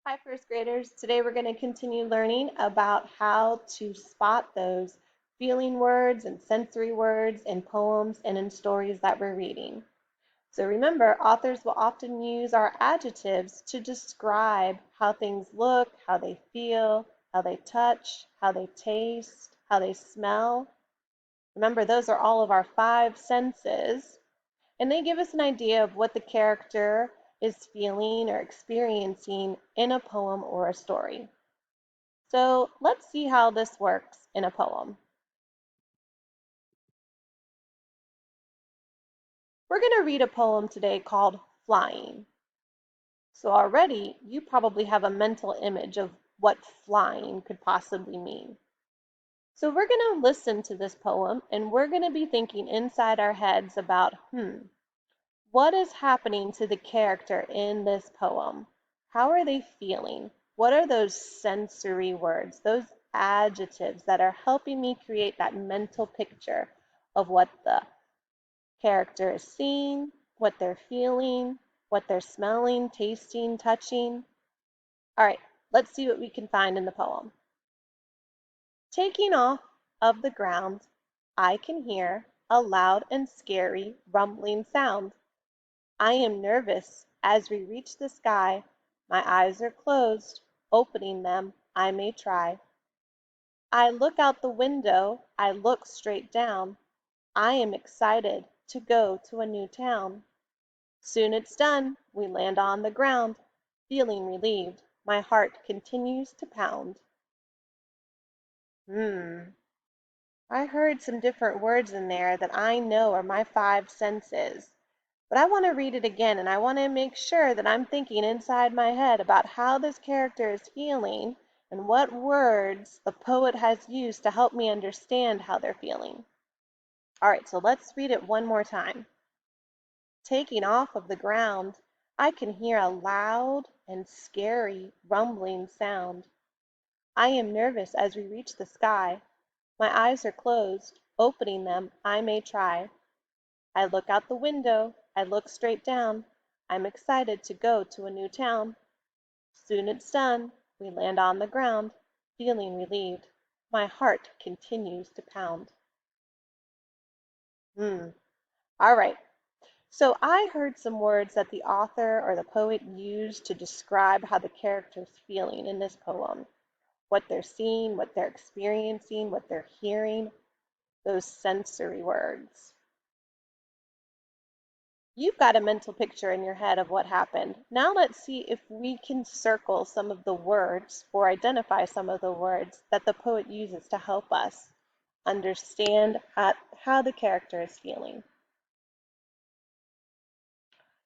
Hi, first graders. Today we're going to continue learning about how to spot those feeling words and sensory words in poems and in stories that we're reading. So remember, authors will often use our adjectives to describe how things look, how they feel, how they touch, how they taste, how they smell. Remember, those are all of our five senses. And they give us an idea of what the character is feeling or experiencing in a poem or a story. So let's see how this works in a poem. We're going to read a poem today called Flying. So already you probably have a mental image of what flying could possibly mean. So we're going to listen to this poem and we're going to be thinking inside our heads about, what is happening to the character in this poem? How are they feeling? What are those sensory words, those adjectives that are helping me create that mental picture of what the character is seeing, what they're feeling, what they're smelling, tasting, touching? All right, let's see what we can find in the poem. Taking off of the ground, I can hear a loud and scary rumbling sound. I am nervous as we reach the sky. My eyes are closed. Opening them, I may try. I look out the window. I look straight down. I am excited to go to a new town. Soon it's done. We land on the ground. Feeling relieved, my heart continues to pound. Hmm. I heard some different words in there that I know are my five senses. But I want to read it again and I want to make sure that I'm thinking inside my head about how this character is feeling and what words the poet has used to help me understand how they're feeling. All right, so let's read it one more time. Taking off of the ground, I can hear a loud and scary rumbling sound. I am nervous as we reach the sky. My eyes are closed. Opening them, I may try. I look out the window. I look straight down. I'm excited to go to a new town. Soon it's done. We land on the ground. Feeling relieved, my heart continues to pound. Hmm. All right. So I heard some words that the author or the poet used to describe how the character's feeling in this poem, what they're seeing, what they're experiencing, what they're hearing, those sensory words. You've got a mental picture in your head of what happened. Now let's see if we can circle some of the words or identify some of the words that the poet uses to help us understand how the character is feeling.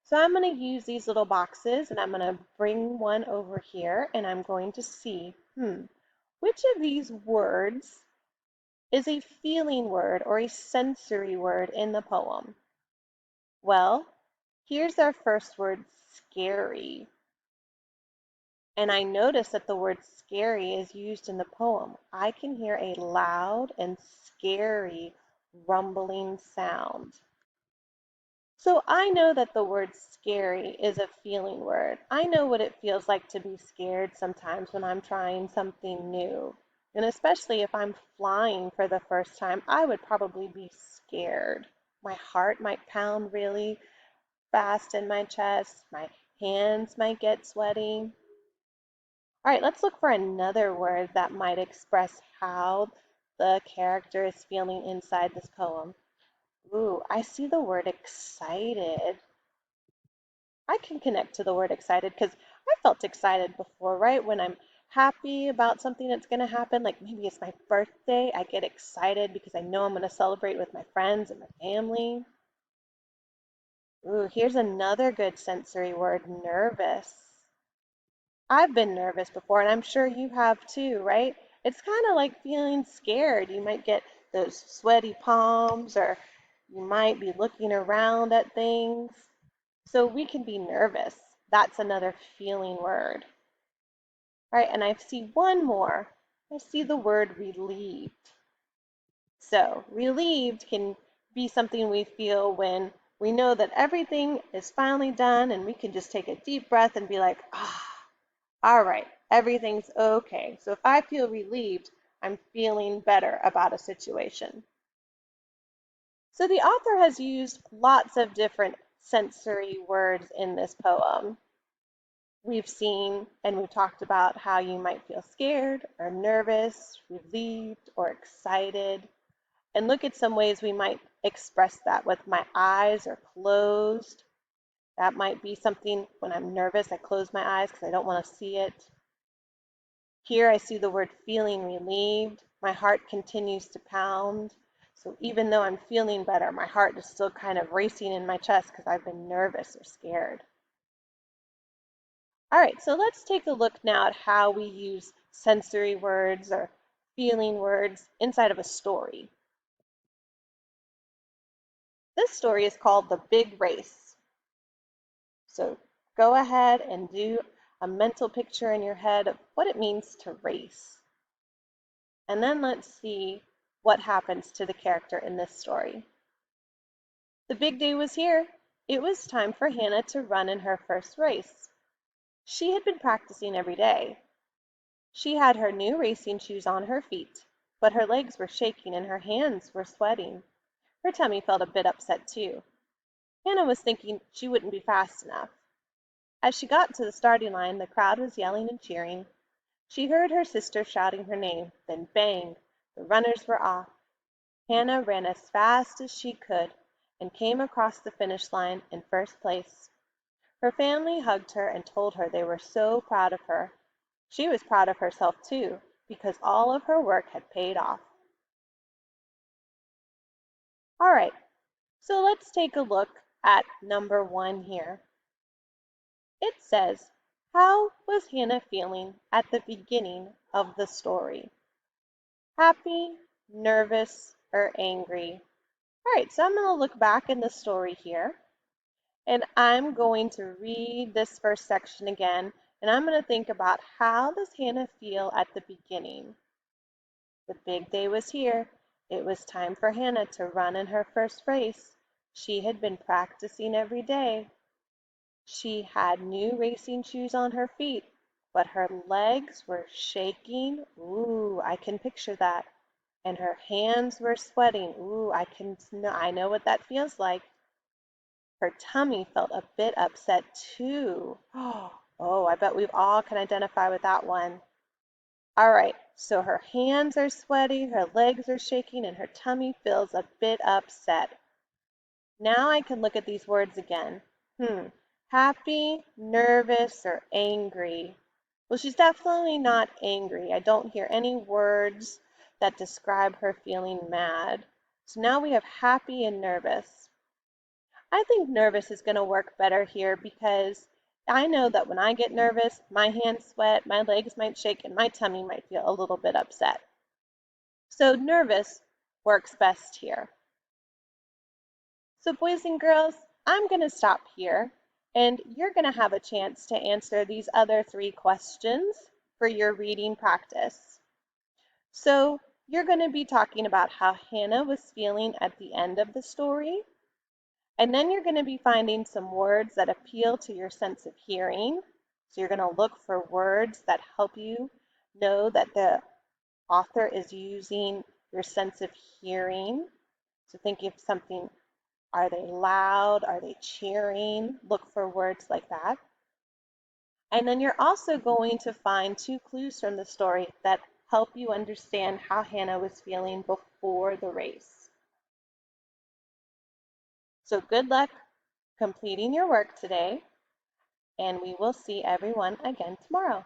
So I'm going to use these little boxes and I'm going to bring one over here and I'm going to see, which of these words is a feeling word or a sensory word in the poem? Well, here's our first word, scary. And I notice that the word scary is used in the poem. I can hear a loud and scary rumbling sound. So I know that the word scary is a feeling word. I know what it feels like to be scared sometimes when I'm trying something new. And especially if I'm flying for the first time, I would probably be scared. My heart might pound really fast in my chest. My hands might get sweaty. All right, let's look for another word that might express how the character is feeling inside this poem. Ooh, I see the word excited. I can connect to the word excited because I felt excited before, right? When I'm happy about something that's going to happen, like maybe it's my birthday, I get excited because I know I'm going to celebrate with my friends and my family. Ooh, here's another good sensory word, nervous. I've been nervous before, and I'm sure you have too, right? It's kind of like feeling scared. You might get those sweaty palms, or you might be looking around at things. So we can be nervous. That's another feeling word. All right, and I see one more. I see the word relieved. So relieved can be something we feel when we know that everything is finally done and we can just take a deep breath and be like, ah, All right, everything's okay. So if I feel relieved, I'm feeling better about a situation. So the author has used lots of different sensory words in this poem. We've seen and we've talked about how you might feel scared or nervous, relieved or excited. And look at some ways we might express that with my eyes are closed. That might be something when I'm nervous, I close my eyes because I don't want to see it. Here I see the word feeling relieved. My heart continues to pound. So even though I'm feeling better, my heart is still kind of racing in my chest because I've been nervous or scared. All right, so let's take a look now at how we use sensory words or feeling words inside of a story. This story is called The Big Race. So go ahead and do a mental picture in your head of what it means to race. And then let's see what happens to the character in this story. The big day was here. It was time for Hannah to run in her first race. She had been practicing every day. She had her new racing shoes on her feet, but her legs were shaking and her hands were sweating. Her tummy felt a bit upset too. Hannah was thinking she wouldn't be fast enough. As she got to the starting line, the crowd was yelling and cheering. She heard her sister shouting her name, then bang! The runners were off. Hannah ran as fast as she could and came across the finish line in first place. Her family hugged her and told her they were so proud of her. She was proud of herself too, because all of her work had paid off. All right, so let's take a look at number 1 here. It says, how was Hannah feeling at the beginning of the story? Happy, nervous, or angry? All right, so I'm going to look back in the story here, and I'm going to read this first section again, and I'm going to think about how does Hannah feel at the beginning? The big day was here. It was time for Hannah to run in her first race. She had been practicing every day. She had new racing shoes on her feet, but her legs were shaking. Ooh, I can picture that. And her hands were sweating. Ooh, I know what that feels like. Her tummy felt a bit upset too. Oh, I bet we all can identify with that one. All right, so her hands are sweaty, her legs are shaking, and her tummy feels a bit upset. Now I can look at these words again. Happy, nervous, or angry? Well, she's definitely not angry. I don't hear any words that describe her feeling mad. So now we have happy and nervous. I think nervous is going to work better here because I know that when I get nervous, my hands sweat, my legs might shake, and my tummy might feel a little bit upset. So nervous works best here. So boys and girls, I'm going to stop here, and you're going to have a chance to answer these other 3 questions for your reading practice. So you're going to be talking about how Hannah was feeling at the end of the story, and then you're going to be finding some words that appeal to your sense of hearing. So you're going to look for words that help you know that the author is using your sense of hearing. So think of something. Are they loud? Are they cheering? Look for words like that. And then you're also going to find 2 clues from the story that help you understand how Hannah was feeling before the race. So good luck completing your work today, and we will see everyone again tomorrow.